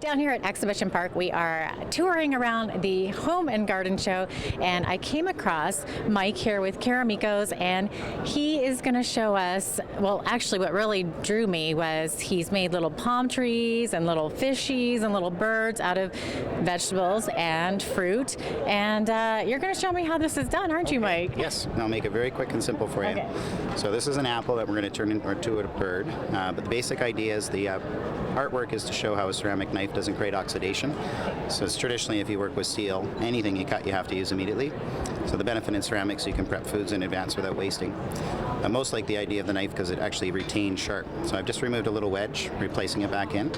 Down here at Exhibition Park, we are touring around the Home and Garden Show, and I came across Mike here with Keramikos, and he is going to show us, well, actually what really drew me was he's made little palm trees and little fishies and little birds out of vegetables and fruit, and you're going to show me how this is done, aren't you, Mike? Yes, I'll make it very quick and simple for you. Okay. So this is an apple that we're going to turn into a bird, but the basic idea is the artwork is to show how a ceramic knife doesn't create oxidation. So it's traditionally, if you work with steel, anything you cut you have to use immediately. So the benefit in ceramics, you can prep foods in advance without wasting. I most like the idea of the knife because it actually retains sharp. So I've just removed a little wedge, replacing it back in,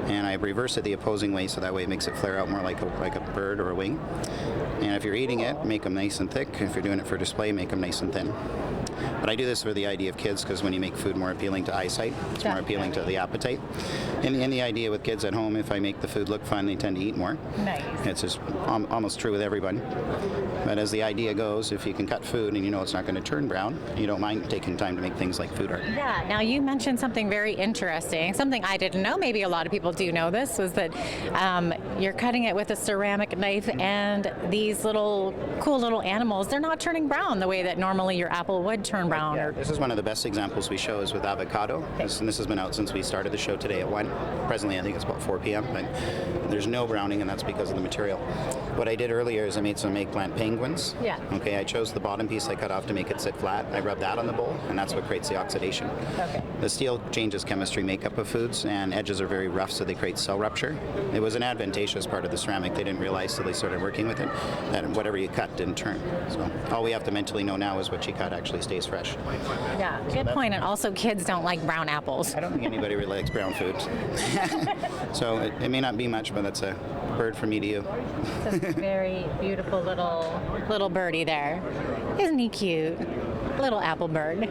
and I've reversed it the opposing way, so that way it makes it flare out more like a bird or a wing. And if you're eating it, make them nice and thick. If you're doing it for display, make them nice and thin. But I do this for the idea of kids, because when you make food more appealing to eyesight, it's more appealing to the appetite. And the idea with kids at home, if I make the food look fun, they tend to eat more. Nice. It's just almost true with everyone. But as the idea goes, if you can cut food and you know it's not going to turn brown, you don't mind taking time to make things like food art. Yeah, now you mentioned something very interesting, something I didn't know, maybe a lot of people do know this, was that you're cutting it with a ceramic knife, and these little cool little animals, they're not turning brown the way that normally your apple would turn brown. Yeah, this is one of the best examples we show is with avocado. This has been out since we started the show today at 1. Presently, I think it's about 4 p.m., but there's no browning, and that's because of the material. What I did earlier is I made some eggplant penguins. Yeah. Okay, I chose the bottom piece I cut off to make it sit flat. I rubbed that on the bowl, and that's what creates the oxidation. Okay. The steel changes chemistry makeup of foods, and edges are very rough, so they create cell rupture. It was an advantageous part of the ceramic. They didn't realize till they started working with it that whatever you cut didn't turn. So all we have to mentally know now is what you cut actually stays fresh. Yeah, good point. And also, kids don't like brown apples. I don't think anybody really likes brown foods. So it may not be much, but that's a bird from me to you. It's a very beautiful little birdie there. Isn't he cute? Little apple bird.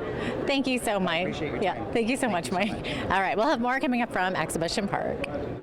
Thank you so much. Appreciate your Yeah, time. thank you so much, Mike. All right, we'll have more coming up from Exhibition Park.